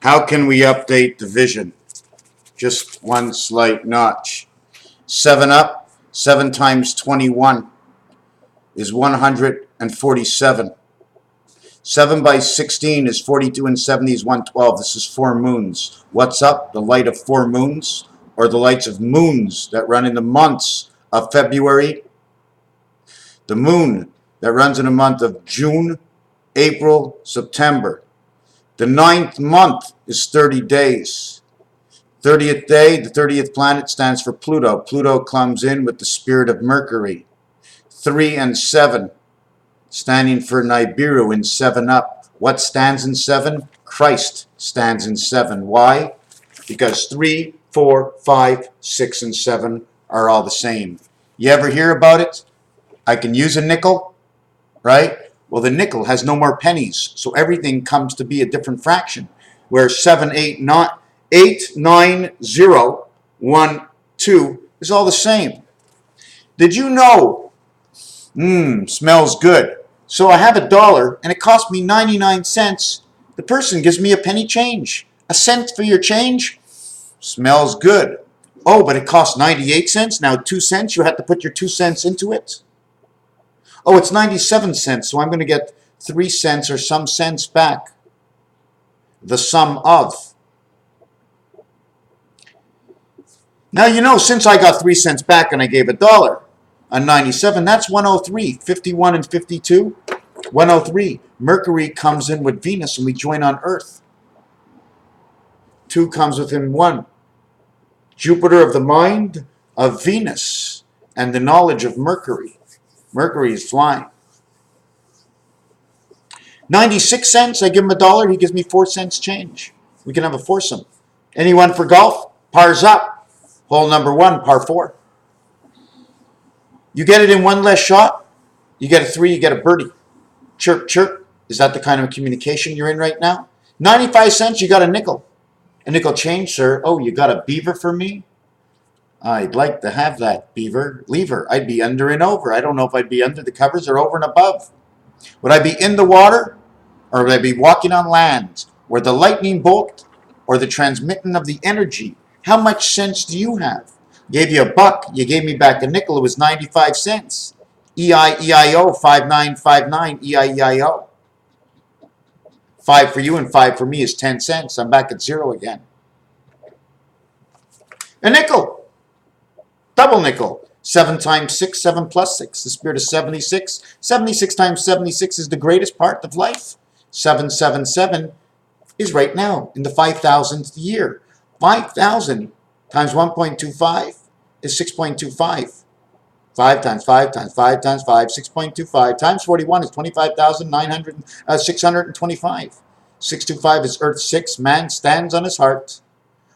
How can we update the vision? Just one slight notch. 7 up, 7 times 21 is 147. 7 by 16 is 42, and 70 is 112. This is 4 moons. What's up? The light of 4 moons, or the lights of moons that run in the months of February. The moon that runs in the month of June, April, September. The 9th month is 30 days. 30th day, the 30th planet stands for Pluto. Pluto comes in with the spirit of Mercury. 3 and 7, standing for Nibiru in 7 up. What stands in 7? Christ stands in 7. Why? Because 3, 4, 5, 6, and 7 are all the same. You ever hear about it? I can use a nickel, right? Well, the nickel has no more pennies, so everything comes to be a different fraction. Where 7, 8, 9, 0, 1, 2 is all the same. Did you know? Smells good. So I have $1 and it cost me 99 cents. The person gives me a penny change. A cent for your change? Smells good. Oh, but it costs 98 cents. Now 2 cents, you have to put your 2 cents into it. Oh, it's 97 cents, so I'm going to get 3 cents or some cents back. The sum of. Now, you know, since I got 3 cents back and I gave $1 on 97, that's 103. 51 and 52, 103. Mercury comes in with Venus and we join on Earth. 2 comes within 1. Jupiter of the mind of Venus and the knowledge of Mercury. Mercury is flying. 96 cents, I give him $1, he gives me 4 cents change. We can have a foursome. Anyone for golf? Par's up. Hole number 1, par 4. You get it in 1 less shot, you get a 3, you get a birdie. Chirp, chirp. Is that the kind of communication you're in right now? 95 cents, you got a nickel. A nickel change, sir. Oh, you got a beaver for me? I'd like to have that beaver. Lever. I'd be under and over. I don't know if I'd be under the covers or over and above. Would I be in the water or would I be walking on land? Or the lightning bolt or the transmitting of the energy? How much sense do you have? Gave you $1, you gave me back a nickel, it was 95 cents. E-I-E-I-O, 5959, E-I-E-I-O. 5 for you and 5 for me is 10 cents. I'm back at 0 again. A nickel. Double nickel. 7 times 6, 7 plus 6. The spirit of 76. 76 times 76 is the greatest part of life. 777 is right now in the 5,000th year. 5,000 times 1.25 is 6.25. 5 times 5 times 5 times 5, 6.25 times 41 is 25,625. 625 is Earth 6. Man stands on his heart.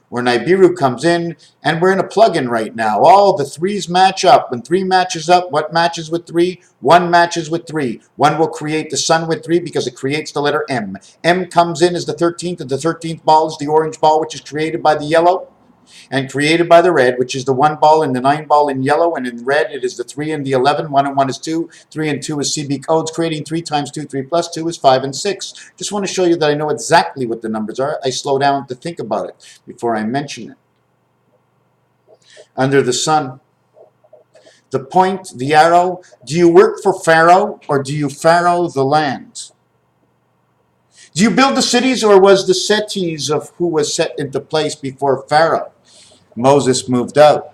Where Nibiru comes in, and we're in a plug-in right now. All the 3s match up. When 3 matches up, what matches with 3? 1 matches with 3. 1 will create the sun with 3 because it creates the letter M. M comes in as the 13th, and the 13th ball is the orange ball, which is created by the yellow, and created by the red, which is the 1 ball and the 9 ball in yellow, and in red it is the 3 and the 11. 1 and 1 is 2. 3 and 2 is CB codes, creating 3 times 2, 3 plus 2 is 5 and 6. Just want to show you that I know exactly what the numbers are. I slow down to think about it before I mention it. Under the sun, the point, the arrow. Do you work for Pharaoh or do you pharaoh the land? Do you build the cities, or was the cities of who was set into place before Pharaoh? Moses moved out.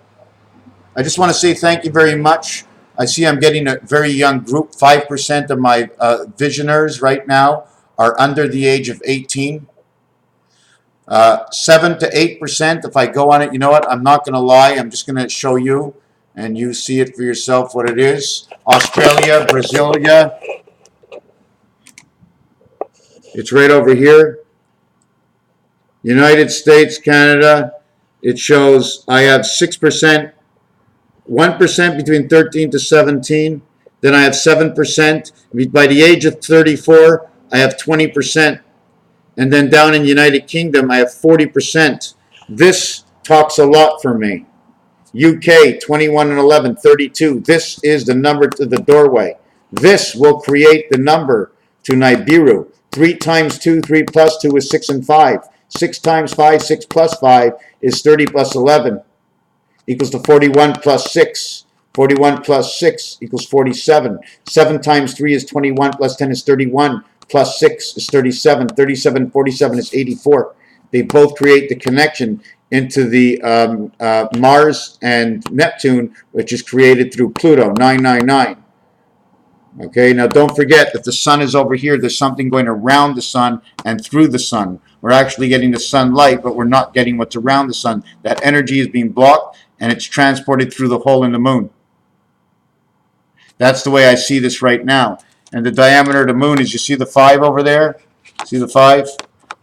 I just want to say thank you very much. I see I'm getting a very young group. 5% of my visioners right now are under the age of 18. 7 to 8%, if I go on it, you know what? I'm not going to lie. I'm just going to show you, and you see it for yourself what it is. Australia, Brasilia. It's right over here. United States, Canada. It shows I have 6%, 1% between 13 to 17. Then I have 7%. By the age of 34, I have 20%. And then down in United Kingdom, I have 40%. This talks a lot for me. UK, 21 and 11, 32. This is the number to the doorway. This will create the number to Nibiru. 3 times 2, 3 plus 2 is 6 and 5. 6 times 5, 6 plus 5 is 30 plus 11 equals to 41 plus 6. 41 plus 6 equals 47. 7 times 3 is 21 plus 10 is 31 plus 6 is 37. 37, 47 is 84. They both create the connection into the Mars and Neptune, which is created through Pluto, 999. Okay, now don't forget that the sun is over here. There's something going around the sun and through the sun. We're actually getting the sunlight, but we're not getting what's around the sun. That energy is being blocked, and it's transported through the hole in the moon. That's the way I see this right now. And the diameter of the moon is, you see the 5 over there? See the 5?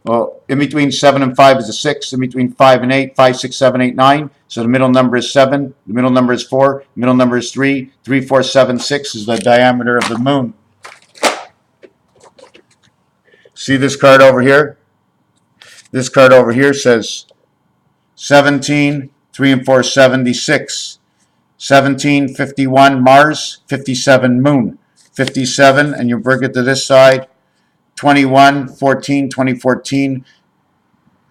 Well, in between 7 and 5 is a 6. In between 5 and 8, 5, 6, 7, 8, 9. So the middle number is 7. The middle number is 4. The middle number is 3. 3, 4, 7, 6 is the diameter of the moon. See this card over here? This card over here says 17, 3 and 4, 76. 17, 51 Mars, 57 Moon. 57, and you bring it to this side, 21, 14, 2014,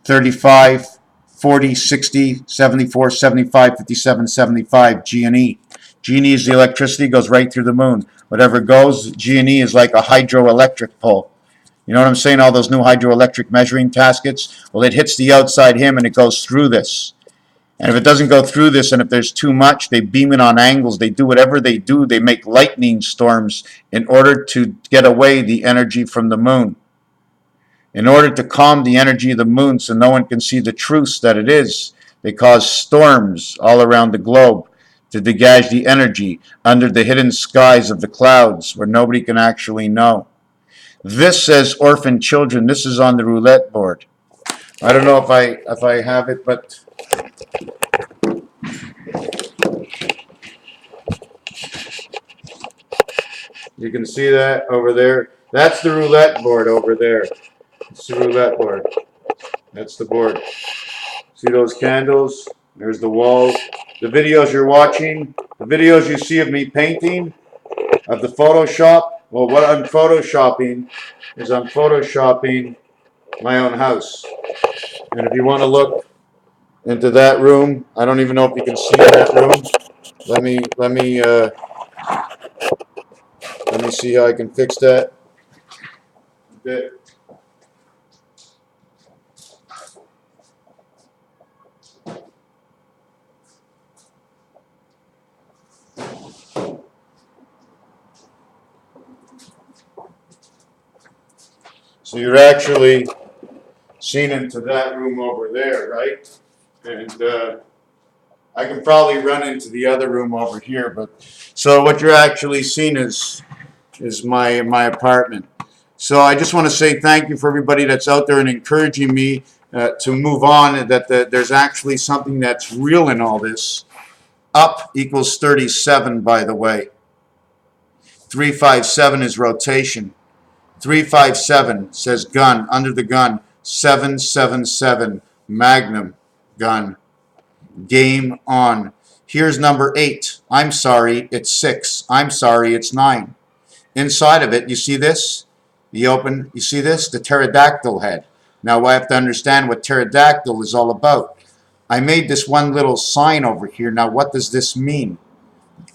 35, 40, 60, 74, 75, 57, 75, G and E. G and E is the electricity, goes right through the moon. Whatever goes, G and E is like a hydroelectric pole. You know what I'm saying? All those new hydroelectric measuring taskets? Well, it hits the outside him and it goes through this. And if it doesn't go through this, and if there's too much, they beam it on angles. They do whatever they do. They make lightning storms in order to get away the energy from the moon. In order to calm the energy of the moon so no one can see the truths that it is, they cause storms all around the globe to degage the energy under the hidden skies of the clouds where nobody can actually know. This says orphan children. This is on the roulette board. I don't know if I have it, but you can see that over there. That's the roulette board over there. It's the roulette board. That's the board. See those candles? There's the walls. The videos you're watching, the videos you see of me painting, of the Photoshop, well, what I'm Photoshopping is I'm Photoshopping my own house. And if you want to look into that room, I don't even know if you can see that room. Let me see how I can fix that. Okay. So you're actually seeing into that room over there, right? And I can probably run into the other room over here, but so what you're actually seeing is my apartment. So I just want to say thank you for everybody that's out there and encouraging me to move on, and that there's actually something that's real in all this. Up equals 37, by the way. 357 is rotation. 357 says gun, under the gun. 777, Magnum gun. Game on. Here's number 8. I'm sorry, it's 6. I'm sorry, it's 9. Inside of it, you see this? You see this? The pterodactyl head. Now I have to understand what pterodactyl is all about. I made this one little sign over here. Now what does this mean?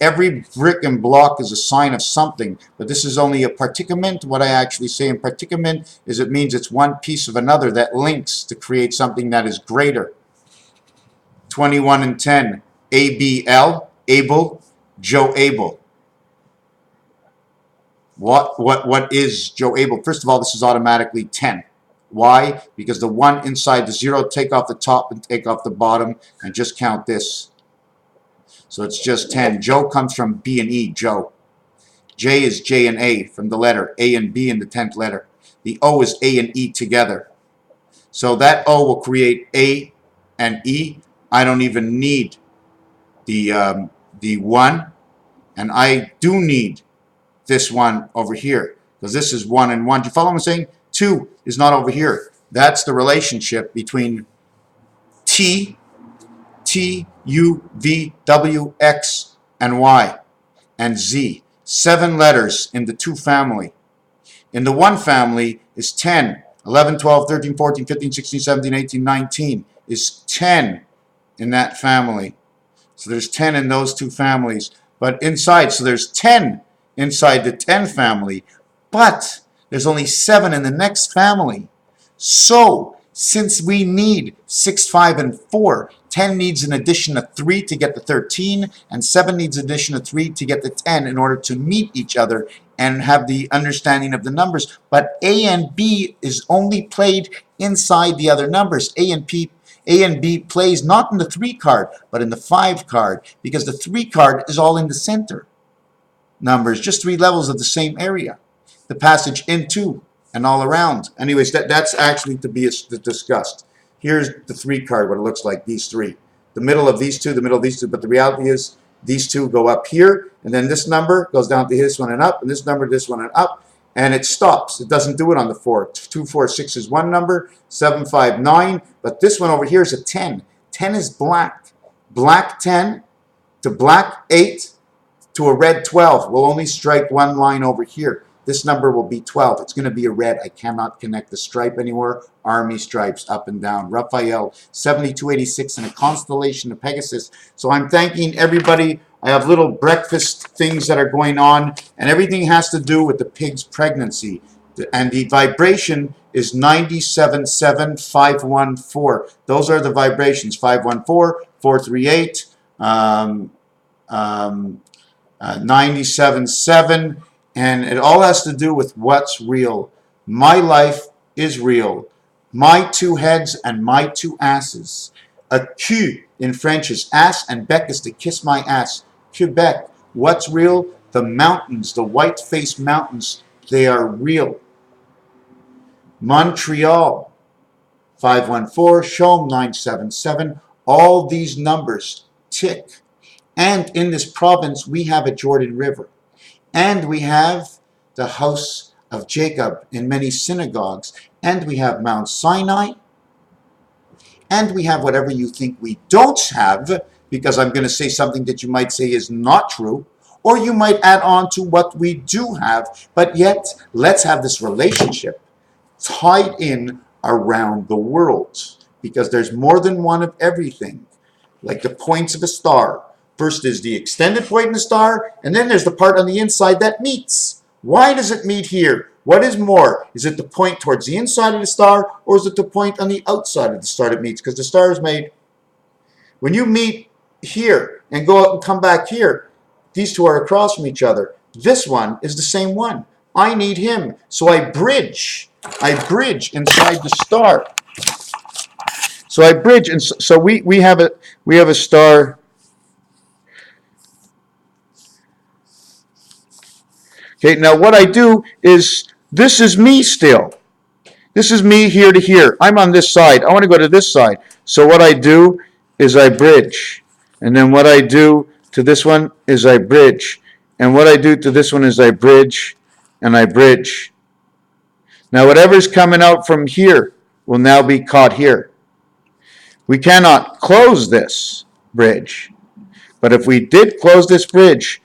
Every brick and block is a sign of something, but this is only a particament. What I actually say in particament is it means it's one piece of another that links to create something that is greater. 21 and 10, ABL, Abel, Joe Abel. What is Joe Abel? First of all, this is automatically 10. Why? Because the 1 inside the 0, take off the top and take off the bottom and just count this. So it's just 10. Joe comes from B and E, Joe. J is J and A, from the letter A and B in the 10th letter. The O is A and E together. So that O will create A and E. I don't even need the 1, and I do need this one over here, because this is 1 and 1. Do you follow what I'm saying? 2 is not over here. That's the relationship between T, U, V, W, X, and Y, and Z. 7 letters in the 2 family. In the 1 family is 10. 11, 12, 13, 14, 15, 16, 17, 18, 19 is 10 in that family. So there's 10 in those two families. But inside, so there's 10 inside the 10 family, but there's only 7 in the next family. So since we need 6, 5, and 4, 10 needs an addition of 3 to get the 13, and 7 needs an addition of 3 to get the 10 in order to meet each other and have the understanding of the numbers. But A and B is only played inside the other numbers. A and B plays not in the 3 card, but in the 5 card, because the 3 card is all in the center numbers, just 3 levels of the same area. The passage into and all around. Anyways, that's actually to be discussed. Here's the 3 card, what it looks like, these 3. The middle of these 2, the middle of these 2, but the reality is these 2 go up here, and then this number goes down to this one and up, and this number, this one and up, and it stops. It doesn't do it on the 4. 2, 4, 6 is one number, 7, 5, 9, but this one over here is a 10. 10 is black. Black 10 to black 8 to a red 12. We'll only strike one line over here. This number will be 12. It's going to be a red. I cannot connect the stripe anymore. Army stripes up and down. Raphael, 7286 in a constellation of Pegasus. So I'm thanking everybody. I have little breakfast things that are going on, and everything has to do with the pig's pregnancy. And the vibration is 977514. Those are the vibrations. 514, 438, 97.7, and it all has to do with what's real. My life is real. My 2 heads and my 2 asses. A cul in French is ass, and bec is to kiss my ass. Quebec. What's real? The mountains, the white-faced mountains, they are real. Montreal, 514, Chaume, 977. All these numbers tick. And in this province, we have a Jordan River. And we have the house of Jacob in many synagogues. And we have Mount Sinai. And we have whatever you think we don't have, because I'm going to say something that you might say is not true. Or you might add on to what we do have. But yet, let's have this relationship tied in around the world. Because there's more than one of everything. Like the points of a star. First is the extended point in the star, and then there's the part on the inside that meets. Why does it meet here? What is more? Is it the point towards the inside of the star, or is it the point on the outside of the star that meets? Because the star is made. When you meet here and go out and come back here, these 2 are across from each other. This one is the same one. I need him. So I bridge. I bridge inside the star. So I bridge, and so we have a star. Okay, now what I do is, this is me still. This is me here to here. I'm on this side. I want to go to this side. So what I do is I bridge. And then what I do to this one is I bridge. And what I do to this one is I bridge and I bridge. Now whatever's coming out from here will now be caught here. We cannot close this bridge. But if we did close this bridge,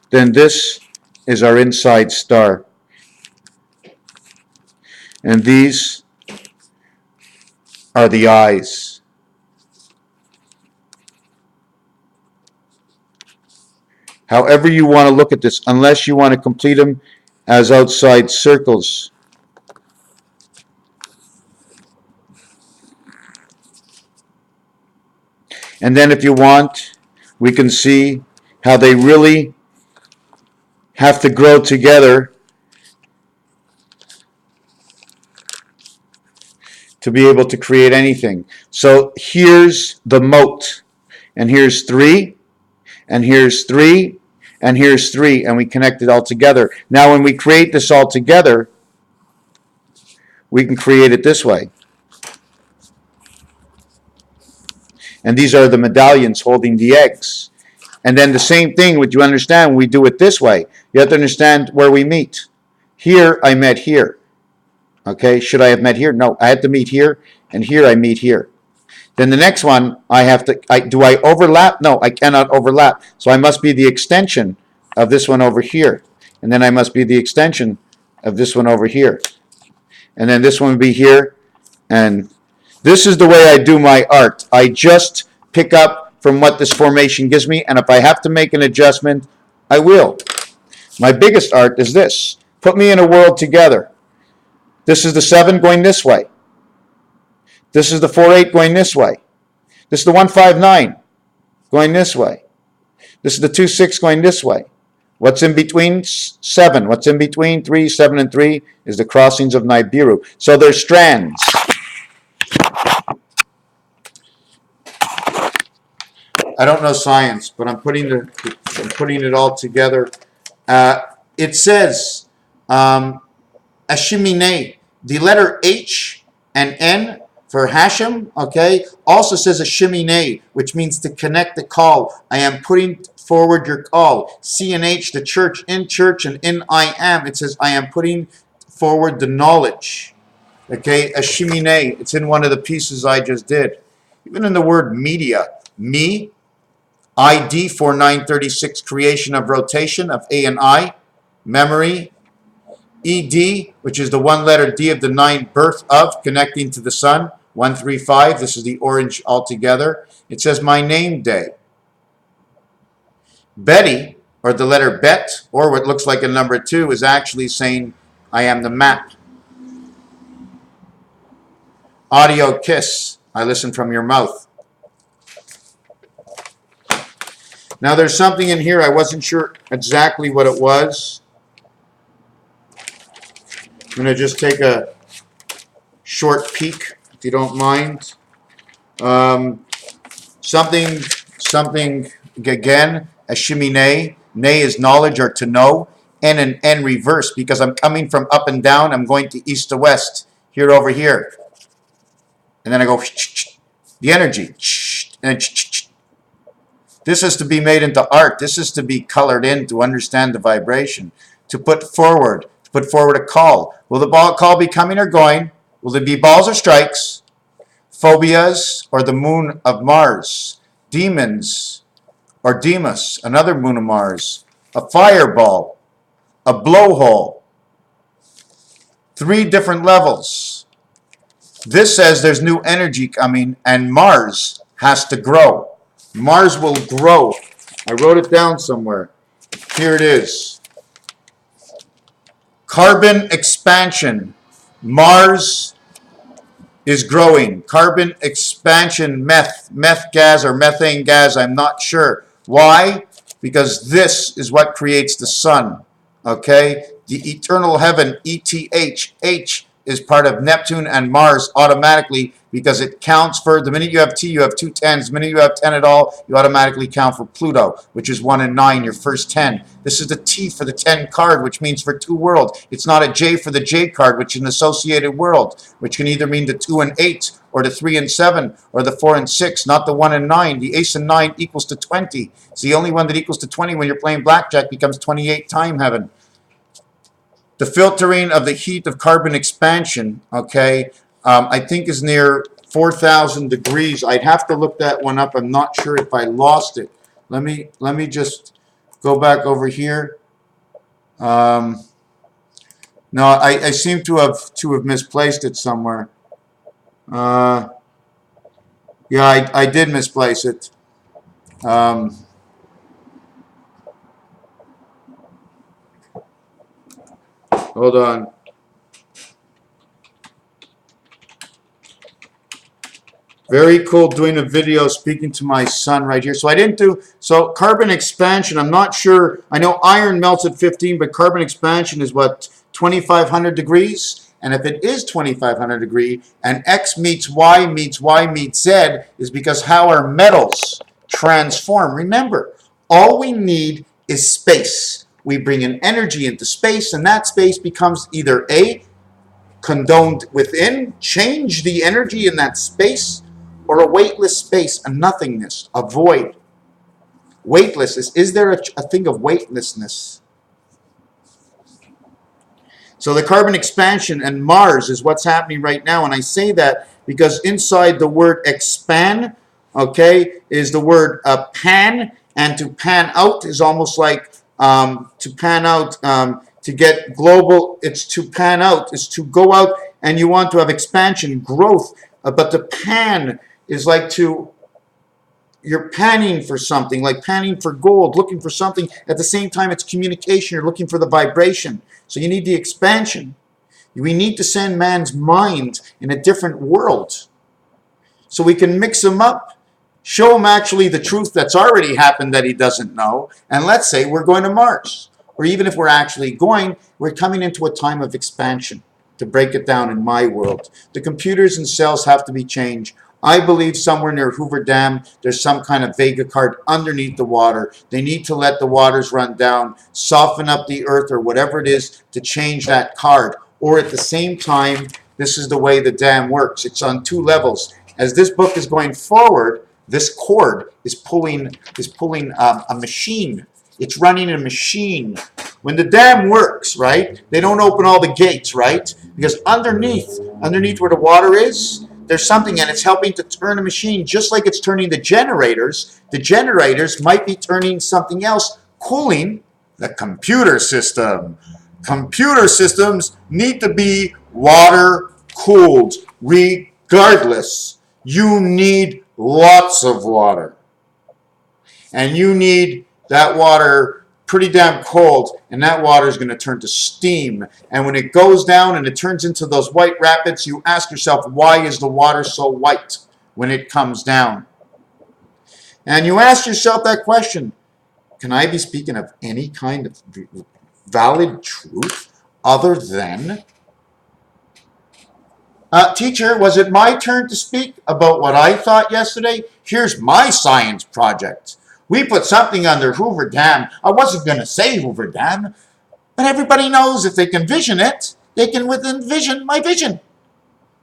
then this is our inside star. And these are the eyes. However you want to look at this, unless you want to complete them as outside circles. And then if you want, we can see how they really have to grow together to be able to create anything. So here's the moat, and here's 3, and here's 3, and here's 3, and we connect it all together. Now when we create this all together, we can create it this way. And these are the medallions holding the eggs. And then the same thing, would you understand, we do it this way. You have to understand where we meet. Here, I met here. Okay, should I have met here? No, I had to meet here, and here I meet here. Then the next one, I have to, do I overlap? No, I cannot overlap. So I must be the extension of this one over here. And then I must be the extension of this one over here. and then this one would be here. And this is the way I do my art. I just pick up from what this formation gives me, and if I have to make an adjustment, I will. My biggest art is this. Put me in a world together. This is the 7 going this way. This is the 4-8 going this way. This is the 1-5-9 going this way. This is the 2-6 going this way. What's in between? 7. What's in between 3, 7, and 3 is the crossings of Nibiru. So they're strands. I don't know science, but I'm putting it all together. It says Ashimine. The letter H and N for Hashem, okay, also says Ashimine, which means to connect the call. I am putting forward your call. C and H, the church, and in I am. It says I am putting forward the knowledge. Okay, Ashimine. It's in one of the pieces I just did. Even in the word media, me. ID 4936, creation of rotation of A and I, memory, ED, which is the one letter D of the 9, birth of, connecting to the sun, 135, this is the orange altogether. It says my name day. Betty, or the letter Bet, or what looks like a number 2, is actually saying I am the map. Audio kiss, I listen from your mouth. Now there's something in here, I wasn't sure exactly what it was. I'm going to just take a short peek, if you don't mind. Something again, a shimine. Ne is knowledge or to know. N and N reverse, because I'm coming from up and down, I'm going to east to west, here over here. And then I go, the energy. And this is to be made into art. This is to be colored in to understand the vibration. To put forward a call. Will the call be coming or going? Will there be balls or strikes? Phobias or the moon of Mars? Demons or Demas, another moon of Mars? A fireball? A blowhole? 3 different levels. This says there's new energy coming and Mars has to grow. Mars will grow. I wrote it down somewhere. Here it is. Carbon expansion. Mars is growing. Carbon expansion, meth gas or methane gas, I'm not sure. Why? Because this is what creates the sun. Okay? The eternal heaven, ETH. H is part of Neptune and Mars automatically because it counts for, the minute you have T, you have 2 10s. The minute you have 10 at all, you automatically count for Pluto, which is 1 and 9, your first 10. This is the T for the 10 card, which means for 2 world. It's not a J for the J card, which is an associated world, which can either mean the 2 and 8, or the 3 and 7, or the 4 and 6, not the 1 and 9. The ace and 9 equals to 20. It's the only one that equals to 20 when you're playing blackjack, becomes 28 time heaven. The filtering of the heat of carbon expansion, okay, I think is near 4,000 degrees. I'd have to look that one up. I'm not sure if I lost it. Let me just go back over here. No, I seem to have misplaced it somewhere. Yeah, I did misplace it. Hold on. Very cool doing a video speaking to my son right here. So I didn't do, so carbon expansion, I'm not sure. I know iron melts at 15, but carbon expansion is what, 2,500 degrees? And if it is 2,500 degree and X meets Y meets Y meets Z is because how our metals transform. Remember, all we need is space. We bring an energy into space, and that space becomes either A, condoned within, change the energy in that space, or a weightless space, a nothingness, a void. Weightlessness. Is there a thing of weightlessness? So the carbon expansion and Mars is what's happening right now, and I say that because inside the word expand, okay, is the word pan, and to pan out is almost like to pan out, to get global, it's to pan out, is to go out and you want to have expansion, growth, but the pan is like you're panning for something, like panning for gold, looking for something. At the same time, it's communication. You're looking for the vibration. So you need the expansion. We need to send man's mind in a different world so we can mix him up, show him actually the truth that's already happened that he doesn't know, and let's say we're going to Mars. Or even if we're actually going, we're coming into a time of expansion, to break it down in my world. The computers and cells have to be changed. I believe somewhere near Hoover Dam, there's some kind of Vega card underneath the water. They need to let the waters run down, soften up the earth or whatever it is to change that card. Or at the same time, this is the way the dam works. It's on two levels. As this book is going forward, this cord is pulling a machine. It's running a machine. When the dam works, right, they don't open all the gates, right? Because underneath where the water is, there's something, and it's helping to turn a machine, just like it's turning the generators. The generators might be turning something else, cooling the computer system. Computer systems need to be water cooled regardless. You need lots of water. And you need that water pretty damn cold, and that water is going to turn to steam. And when it goes down and it turns into those white rapids, you ask yourself, why is the water so white when it comes down? And you ask yourself that question, can I be speaking of any kind of valid truth other than, teacher, was it my turn to speak about what I thought yesterday? Here's my science project. We put something under Hoover Dam. I wasn't going to say Hoover Dam, but everybody knows if they can vision it, they can envision my vision.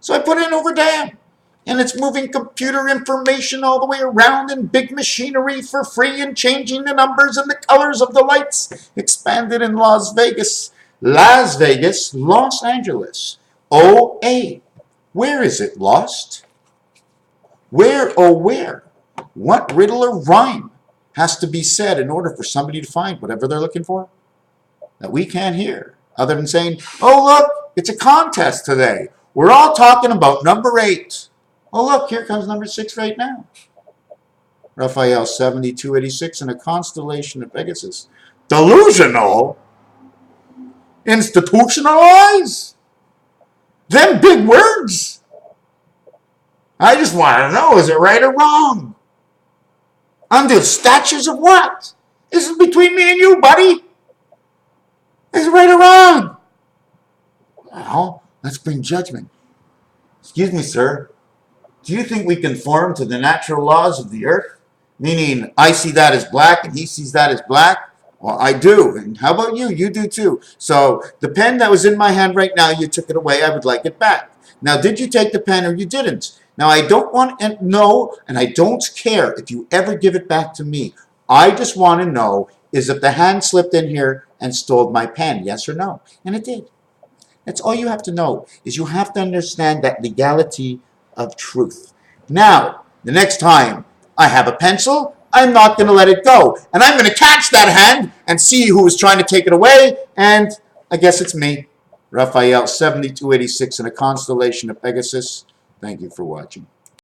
So I put in Hoover Dam, and it's moving computer information all the way around in big machinery for free and changing the numbers and the colors of the lights. Expanded in Las Vegas, Los Angeles. OA. Where is it lost? Where, oh where? What riddle or rhyme has to be said in order for somebody to find whatever they're looking for that we can't hear, other than saying, oh look, it's a contest today. We're all talking about number 8. Oh look, here comes number 6 right now. Raphael 7286 in a constellation of Pegasus. Delusional? Institutionalize? Them big words? I just want to know, is it right or wrong? Under statues of what? This is between me and you, buddy. Is it right or wrong? Well, let's bring judgment. Excuse me, sir. Do you think we conform to the natural laws of the earth? Meaning, I see that as black and he sees that as black? Well, I do. And how about you? You do too. So the pen that was in my hand right now, you took it away. I would like it back. Now, did you take the pen or you didn't? Now, I don't want to know, and I don't care if you ever give it back to me. I just want to know is if the hand slipped in here and stole my pen, yes or no? And it did. That's all you have to know, is you have to understand that legality of truth. Now, the next time I have a pencil, I'm not going to let it go. And I'm going to catch that hand and see who is trying to take it away, and I guess it's me. Raphael 7286 in a constellation of Pegasus. Thank you for watching.